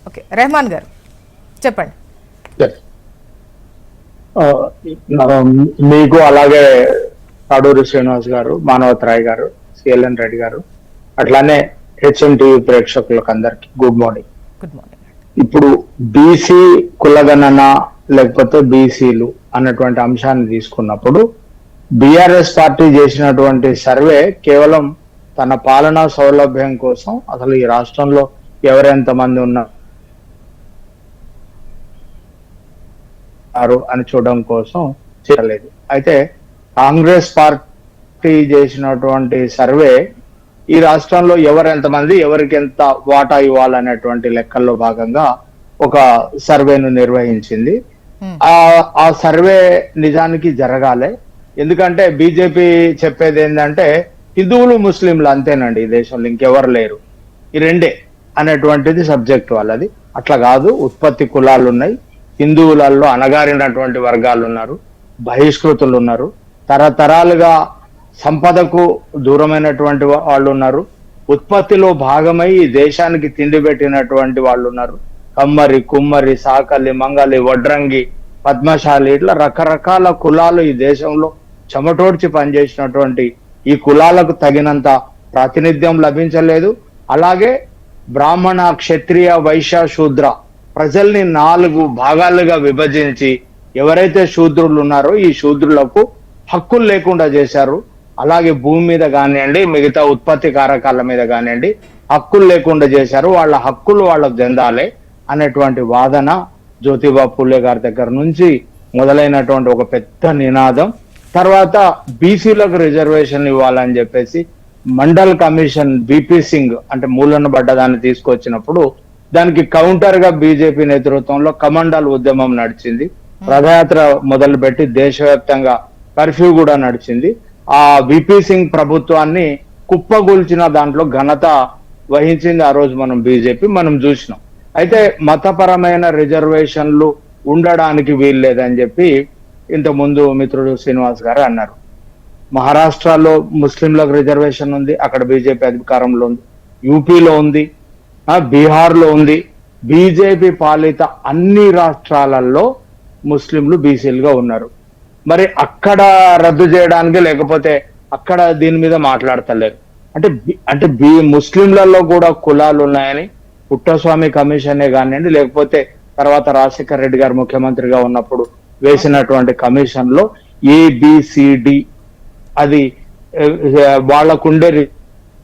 Okay, Rahman గారు చెప్పండి. మీకు అలాగే కాడూరి శ్రీనివాస్ గారు, మానవతరాయ్ గారు, సిఎల్ఎన్ రెడ్డి గారు, అట్లానే హెచ్ఎం టీవీ ప్రేక్షకులకు అందరికి గుడ్ మార్నింగ్. Good morning. ఇప్పుడు బీసీ కులగణన లేకపోతే బీసీలు అన్నటువంటి అంశాన్ని తీసుకున్నప్పుడు బీఆర్ఎస్ పార్టీ చేసినటువంటి సర్వే కేవలం తన పాలనా సౌలభ్యం కోసం, అసలు ఈ రాష్ట్రంలో ఎవరెంత మంది ఉన్నారు అని చూడడం కోసం చేయలేదు. అయితే కాంగ్రెస్ పార్టీ చేసినటువంటి సర్వే ఈ రాష్ట్రంలో ఎవరెంతమంది ఎవరికి ఎంత వాటా ఇవ్వాలనేటువంటి లెక్కల్లో భాగంగా ఒక సర్వేను నిర్వహించింది. ఆ సర్వే నిజానికి జరగాలి. ఎందుకంటే బీజేపీ చెప్పేది ఏంటంటే హిందువులు ముస్లింలు అంతేనండి ఈ దేశంలో, ఇంకెవరు లేరు, ఈ రెండే అనేటువంటిది సబ్జెక్ట్ వాళ్ళది. అట్లా కాదు, ఉత్పత్తి కులాలు ఉన్నాయి, హిందువులలో అణగారినటువంటి వర్గాలు ఉన్నారు, బహిష్కృతులు ఉన్నారు, తరతరాలుగా సంపదకు దూరమైనటువంటి వాళ్ళు ఉన్నారు, ఉత్పత్తిలో భాగమై ఈ దేశానికి తిండి పెట్టినటువంటి వాళ్ళు ఉన్నారు, కమ్మరి, కుమ్మరి, సాకలి, మంగలి, వడ్రంగి, పద్మశాలి, ఇట్లా రకరకాల కులాలు ఈ దేశంలో చెమటోడ్చి పనిచేసినటువంటి ఈ కులాలకు తగినంత ప్రాతినిధ్యం లభించలేదు. అలాగే బ్రాహ్మణ, క్షత్రియ, వైశ్య, శూద్ర ప్రజల్ని 4 భాగాలుగా విభజించి ఎవరైతే శూద్రులు ఉన్నారో ఈ శూద్రులకు హక్కులు లేకుండా చేశారు. అలాగే భూమి మీద కానివ్వండి, మిగతా ఉత్పత్తి కారకాల మీద కానివ్వండి హక్కులు లేకుండా చేశారు. వాళ్ళ హక్కులు వాళ్ళకు చెందాలి అనేటువంటి వాదన జ్యోతిబా పూలే గారి దగ్గర నుంచి మొదలైనటువంటి ఒక పెద్ద నినాదం. తర్వాత బీసీలకు రిజర్వేషన్ ఇవ్వాలని చెప్పేసి మండల్ కమిషన్ బీపీ సింగ్ అంటే మూలన పడ్డదాన్ని తీసుకొచ్చినప్పుడు దానికి కౌంటర్ గా బీజేపీ నేతృత్వంలో కమండల్ ఉద్యమం నడిచింది. రథయాత్ర మొదలుపెట్టి దేశవ్యాప్తంగా కర్ఫ్యూ కూడా నడిచింది. ఆ బీపీ సింగ్ ప్రభుత్వాన్ని కుప్పగొల్చిన దాంట్లో ఘనత వహించింది ఆ రోజు మనం చూసినాం. అయితే మతపరమైన రిజర్వేషన్లు ఉండడానికి వీల్లేదని చెప్పి ఇంతకుముందు మిత్రుడు శ్రీనివాస్ గారు అన్నారు. మహారాష్ట్రలో ముస్లింలకు రిజర్వేషన్ ఉంది, అక్కడ బీజేపీ అధికారంలో ఉంది, యూపీలో ఉంది, బీహార్లో ఉంది. బీజేపీ పాలిత అన్ని రాష్ట్రాలలో ముస్లింలు బీసీలుగా ఉన్నారు. మరి అక్కడ రద్దు చేయడానికి లేకపోతే అక్కడ దీని మీద మాట్లాడతలేరు. అంటే ముస్లింలలో కూడా కులాలు ఉన్నాయని పుట్టస్వామి కమిషనే కానివ్వండి, లేకపోతే తర్వాత రాజశేఖర్ రెడ్డి గారు ముఖ్యమంత్రిగా ఉన్నప్పుడు వేసినటువంటి కమిషన్ లో ఏబిసిడి అది వాళ్లకుండే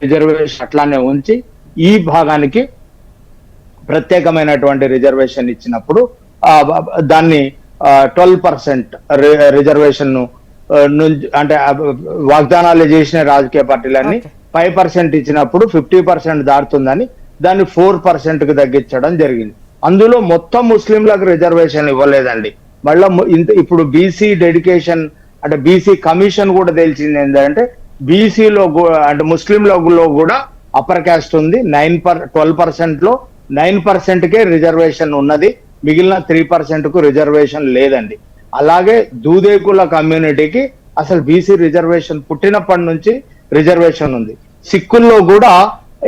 రిజర్వేషన్ అట్లానే ఉంచి ఈ భాగానికి ప్రత్యేకమైనటువంటి రిజర్వేషన్ ఇచ్చినప్పుడు దాన్ని 12% రిజర్వేషన్ అంటే వాగ్దానాలు చేసిన రాజకీయ పార్టీలన్నీ 5% ఇచ్చినప్పుడు 50% దాటుతుందని దాన్ని 4% కు తగ్గించడం జరిగింది. అందులో మొత్తం ముస్లింలకు రిజర్వేషన్ ఇవ్వలేదండి. మళ్ళా ఇప్పుడు బీసీ డెడికేషన్ అంటే బీసీ కమిషన్ కూడా తెలిసింది ఏంటంటే బీసీలో అంటే ముస్లింలలో కూడా అప్పర్ క్యాస్ట్ ఉంది. 12% లో 9%కే రిజర్వేషన్ ఉన్నది, మిగిలిన 3% కు రిజర్వేషన్ లేదండి. అలాగే దూదేకుల కమ్యూనిటీకి అసలు బీసీ రిజర్వేషన్ పుట్టినప్పటి నుంచి రిజర్వేషన్ ఉంది. సిక్కుల్లో కూడా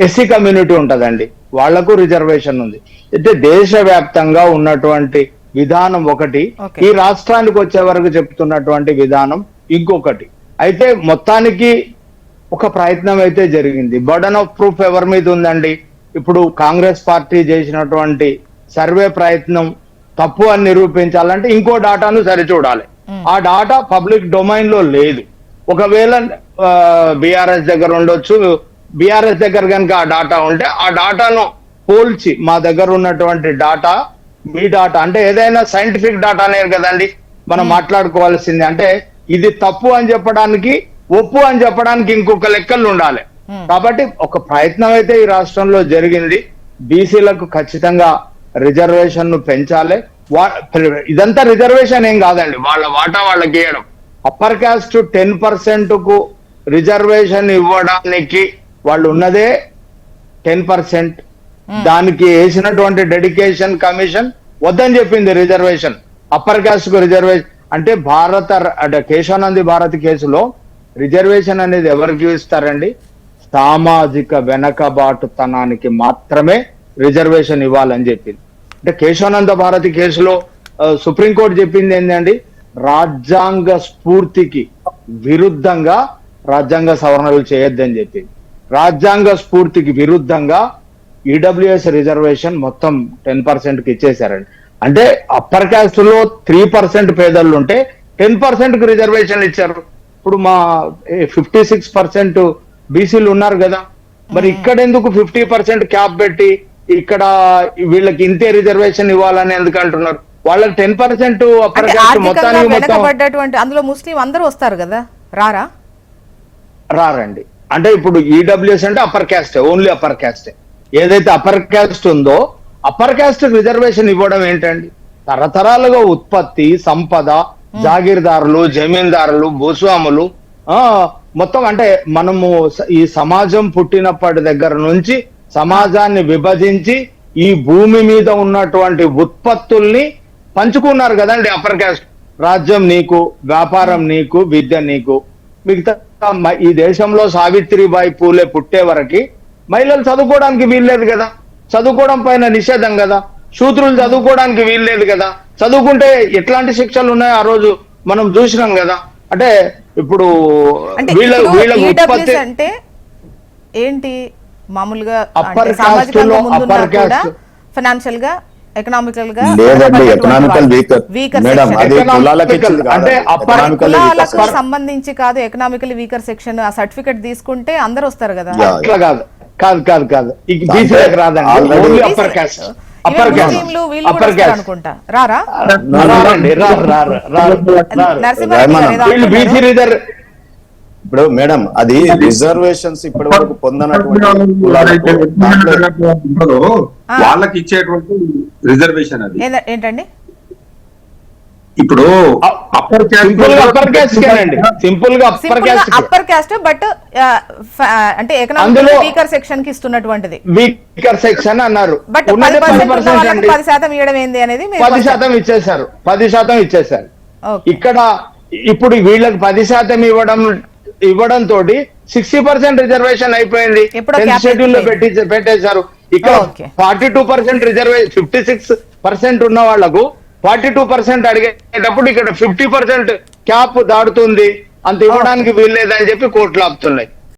ఎస్సీ కమ్యూనిటీ ఉంటదండి, వాళ్లకు రిజర్వేషన్ ఉంది. అయితే దేశవ్యాప్తంగా ఉన్నటువంటి విధానం ఒకటి, ఈ రాష్ట్రానికి వచ్చే వరకు చెప్తున్నటువంటి విధానం ఇంకొకటి. అయితే మొత్తానికి ఒక ప్రయత్నం అయితే జరిగింది. బర్డన్ ఆఫ్ ప్రూఫ్ ఎవరి మీద ఉందండి? ఇప్పుడు కాంగ్రెస్ పార్టీ చేసినటువంటి సర్వే ప్రయత్నం తప్పు అని నిరూపించాలంటే ఇంకో డాటాను సరిచూడాలి. ఆ డాటా పబ్లిక్ డొమైన్ లో లేదు. ఒకవేళ బీఆర్ఎస్ దగ్గర ఉండొచ్చు, బీఆర్ఎస్ దగ్గర కనుక ఆ డాటా ఉంటే ఆ డాటాను పోల్చి మా దగ్గర ఉన్నటువంటి డాటా మీ డాటా అంటే ఏదైనా సైంటిఫిక్ డాటానే కదండి మనం మాట్లాడుకోవాల్సింది. అంటే ఇది తప్పు అని చెప్పడానికి, ఒప్పు అని చెప్పడానికి ఇంకొక లెక్కలు ఉండాలి. కాబట్టి ఒక ప్రయత్నం అయితే ఈ రాష్ట్రంలో జరిగింది. బీసీలకు ఖచ్చితంగా రిజర్వేషన్ ను పెంచాలి. ఇదంతా రిజర్వేషన్ ఏం కాదండి, వాళ్ళ వాటా వాళ్ళకి ఇవ్వడం. అప్పర్ క్యాస్ట్ 10% కు రిజర్వేషన్ ఇవ్వడానికి వాళ్ళు ఉన్నదే 10%. దానికి వేసినటువంటి డెడికేషన్ కమిషన్ వద్దని చెప్పింది రిజర్వేషన్. అప్పర్ క్యాస్ట్ కు రిజర్వేషన్ అంటే కేశవానంది భారత్ కేసులో రిజర్వేషన్ అనేది ఎవరికి ఇస్తారండి? సామాజిక వెనకబాటుతనానికి మాత్రమే రిజర్వేషన్ ఇవ్వాలని చెప్పింది. అంటే కేశవానంద భారతి కేసులో సుప్రీంకోర్టు చెప్పింది ఏంటండి, రాజ్యాంగ స్ఫూర్తికి విరుద్ధంగా రాజ్యాంగ సవరణలు చేయొద్దని చెప్పింది. రాజ్యాంగ స్ఫూర్తికి విరుద్ధంగా ఈడబ్ల్యూఎస్ రిజర్వేషన్ మొత్తం 10% కి ఇచ్చేశారండి. అంటే అప్పర్ క్యాస్ట్ లో 3% పేదలు ఉంటే 10% కి రిజర్వేషన్ ఇచ్చారు. ఇప్పుడు మా 56% బీసీలు ఉన్నారు కదా, మరి ఇక్కడ ఎందుకు 50% క్యాప్ పెట్టి ఇక్కడ వీళ్ళకి ఇంతే రిజర్వేషన్ ఇవ్వాలని ఎందుకు అంటున్నారు? వాళ్ళకి 10% అప్పర్ క్యాస్ట్ మొత్తానికి వెనకబడ్డటువంటి అందులో ముస్లిం అందరూ వస్తారు కదా, రారండి. అంటే ఇప్పుడు ఈడబ్ల్యూఎస్ అంటే upper caste, only upper caste. ఏదైతే అప్పర్ క్యాస్ట్ ఉందో అప్పర్ క్యాస్ట్ రిజర్వేషన్ ఇవ్వడం ఏంటండి? తరతరాలుగా ఉత్పత్తి, సంపద, జాగీర్దారులు, జమీందారులు, భూస్వాములు మొత్తం అంటే మనము ఈ సమాజం పుట్టినప్పటి దగ్గర నుంచి సమాజాన్ని విభజించి ఈ భూమి మీద ఉన్నటువంటి ఉత్పత్తుల్ని పంచుకున్నారు కదండి అప్పర్ క్యాస్ట్. రాజ్యం నీకు, వ్యాపారం నీకు, విద్య నీకు. మిగతా ఈ దేశంలో సావిత్రిబాయి పూలే పుట్టే వరకు మహిళలు చదువుకోవడానికి వీల్లేదు కదా, చదువుకోవడం పైన నిషేధం కదా, శూద్రులు చదువుకోవడానికి వీల్లేదు కదా. చదువుకుంటే ఎట్లాంటి శిక్షలు ఉన్నాయో ఆ రోజు మనం చూసినాం కదా. అంటే ఇప్పుడు వీళ్ళ ఉత్పత్తి అంటే ఏంటి, మామూలుగా అప్పర్ క్యాస్ట్ లో అప్పర్ క్యాస్ట్ ఫైనాన్షియల్ గా, ఎకనామికల్ గా లేదండి, ఎకనామికల్ వీకర్ మేడం, అది అంటే కులాలకు సంబంధించి కాదు, ఎకనామికల్ వీకర్ సెక్షన్. ఆ సర్టిఫికెట్ తీసుకుంటే అందరు వస్తారు కదా. అట్లా కాదు కాదు కాదు కాదు బీసీలకు రాదండి, only upper caste. Upper caste అనుకుంటా రారా వీళ్ళు బీసీ రిజర్వ్. ఇప్పుడు మేడం అది రిజర్వేషన్స్ ఇప్పటి వరకు పొందనటువంటి వాళ్ళకి ఇచ్చేటువంటి రిజర్వేషన్ అది ఏంటండి? ఇప్పుడు అప్పర్ క్యాస్ట్ సింపుల్ గా అప్పర్ క్యాస్ట్, బట్ అంటే ఎకనామిక్ వీకర్ సెక్షన్ కి ఇస్తున్నటువంటిది వీకర్ సెక్షన్ అన్నారు. బట్ 10% ఇవ్వడం ఏంది అనేది 10% ఇచ్చేసారు, 10% ఇచ్చేసారు. ఇక్కడ ఇప్పుడు వీళ్ళకి 10% ఇవ్వడం తోటి 60% రిజర్వేషన్ అయిపోయింది, షెడ్యూల్ లో పెట్టేశారు. ఇక్కడ 42% రిజర్వేషన్, 56% ఉన్న వాళ్లకు 42% అడిగేటప్పుడు ఇక్కడ 50% క్యాప్ దాడుతుంది, అంత ఇవ్వడానికి వీల్లేదని చెప్పి కోర్టులు ఆపుతున్నాయి.